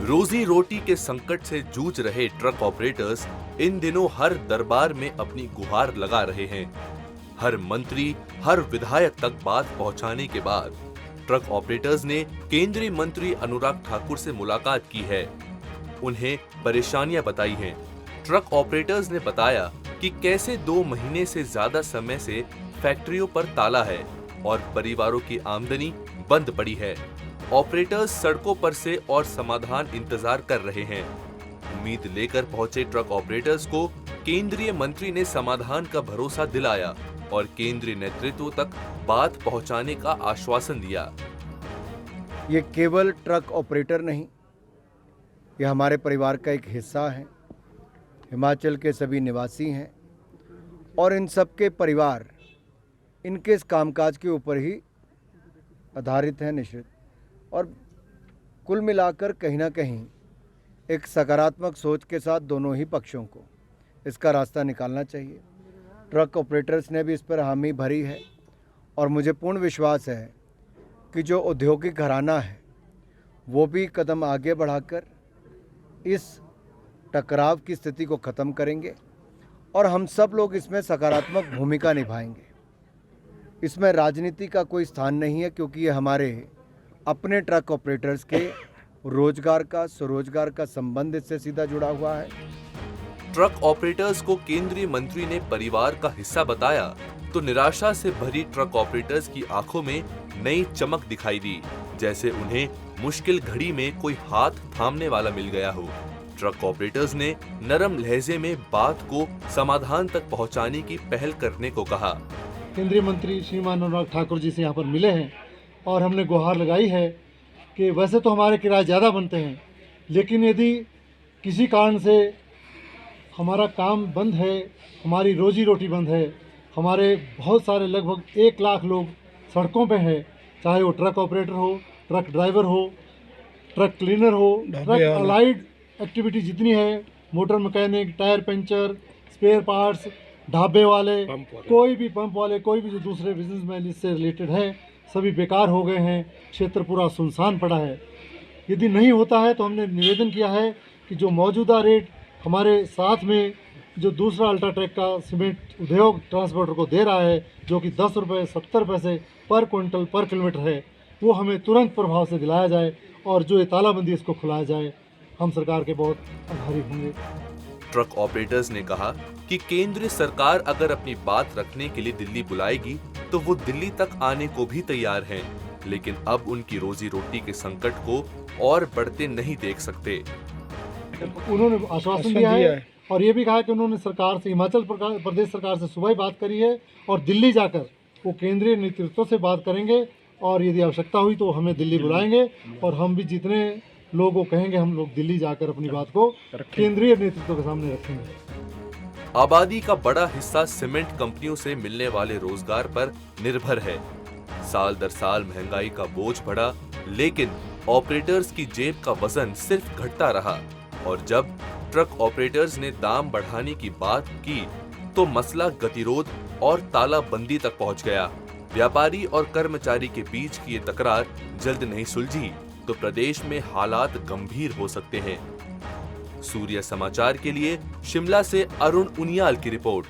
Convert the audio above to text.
रोजी रोटी के संकट से जूझ रहे ट्रक ऑपरेटर्स इन दिनों हर दरबार में अपनी गुहार लगा रहे हैं। हर मंत्री, हर विधायक तक बात पहुंचाने के बाद ट्रक ऑपरेटर्स ने केंद्रीय मंत्री अनुराग ठाकुर से मुलाकात की है। उन्हें परेशानियां बताई हैं। ट्रक ऑपरेटर्स ने बताया कि कैसे 2 महीने से ज्यादा समय से फैक्ट्रियों पर ताला है और परिवारों की आमदनी बंद पड़ी है। ऑपरेटर्स सड़कों पर से और समाधान इंतजार कर रहे हैं। उम्मीद लेकर पहुंचे ट्रक ऑपरेटर्स को केंद्रीय मंत्री ने समाधान का भरोसा दिलाया और केंद्रीय नेतृत्व तक बात पहुंचाने का आश्वासन दिया। ये केवल ट्रक ऑपरेटर नहीं, ये हमारे परिवार का एक हिस्सा है। हिमाचल के सभी निवासी हैं और इन सबके परिवार इनके इस कामकाज के ऊपर ही आधारित हैं, निश्चित। और कुल मिलाकर कहीं ना कहीं एक सकारात्मक सोच के साथ दोनों ही पक्षों को इसका रास्ता निकालना चाहिए। ट्रक ऑपरेटर्स ने भी इस पर हामी भरी है और मुझे पूर्ण विश्वास है कि जो औद्योगिक घराना है वो भी कदम आगे बढ़ाकर इस टकराव की स्थिति को ख़त्म करेंगे और हम सब लोग इसमें सकारात्मक भूमिका निभाएंगे। इसमें राजनीति का कोई स्थान नहीं है, क्योंकि ये हमारे अपने ट्रक ऑपरेटर्स के रोजगार का, स्वरोजगार का संबंध इससे सीधा जुड़ा हुआ है। ट्रक ऑपरेटर्स को केंद्रीय मंत्री ने परिवार का हिस्सा बताया तो निराशा से भरी ट्रक ऑपरेटर्स की आंखों में नई चमक दिखाई दी, जैसे उन्हें मुश्किल घड़ी में कोई हाथ थामने वाला मिल गया हो। ट्रक ऑपरेटर्स ने नरम लहजे में बात को समाधान तक पहुंचाने की पहल करने को कहा। केंद्रीय मंत्री श्रीमान अनुराग ठाकुर जी से यहाँ पर मिले हैं और हमने गुहार लगाई है कि वैसे तो हमारे किराए ज़्यादा बनते हैं, लेकिन यदि किसी कारण से हमारा काम बंद है, हमारी रोजी रोटी बंद है, हमारे बहुत सारे लगभग 1 लाख लोग सड़कों पे हैं, चाहे वो ट्रक ऑपरेटर हो, ट्रक ड्राइवर हो, ट्रक क्लीनर हो, ट्रक अलाइड एक्टिविटी जितनी है, motor mechanic, tyre puncture, spare parts, ढाबे वाले, कोई भी पंप वाले, कोई भी जो दूसरे बिजनेसमैन इससे रिलेटेड है, सभी बेकार हो गए हैं। क्षेत्र पूरा सुनसान पड़ा है। यदि नहीं होता है तो हमने निवेदन किया है कि जो मौजूदा रेट हमारे साथ में जो दूसरा अल्ट्राटेक का सीमेंट उद्योग ट्रांसपोर्टर को दे रहा है, जो कि 10 रुपये 70 पैसे पर क्विंटल पर किलोमीटर है, वो हमें तुरंत प्रभाव से दिलाया जाए और जो ये तालाबंदी इसको खुलाया जाए। हम सरकार के बहुत आभारी होंगे। ट्रक ऑपरेटर्स ने कहा कि केंद्र सरकार अगर अपनी बात रखने के लिए दिल्ली बुलाएगी तो वो दिल्ली तक आने को भी तैयार हैं, लेकिन अब उनकी रोजी रोटी के संकट को और बढ़ते नहीं देख सकते। उन्होंने आश्वासन दिया है और ये भी कहा कि उन्होंने सरकार से, हिमाचल प्रदेश सरकार से सुबह ही बात करी है और दिल्ली जाकर वो केंद्रीय नेतृत्व से बात करेंगे और यदि आवश्यकता हुई तो हमें दिल्ली बुलाएंगे और हम भी जितने लोगों को कहेंगे हम लोग दिल्ली जाकर अपनी बात को केंद्रीय नेतृत्व के सामने रखेंगे। आबादी का बड़ा हिस्सा सीमेंट कंपनियों से मिलने वाले रोजगार पर निर्भर है। साल दर साल महंगाई का बोझ बढ़ा, लेकिन ऑपरेटर्स की जेब का वजन सिर्फ घटता रहा और जब ट्रक ऑपरेटर्स ने दाम बढ़ाने की बात की तो मसला गतिरोध और तालाबंदी तक पहुंच गया। व्यापारी और कर्मचारी के बीच की ये तकरार जल्द नहीं सुलझी तो प्रदेश में हालात गंभीर हो सकते हैं। सूर्य समाचार के लिए शिमला से अरुण उनियाल की रिपोर्ट।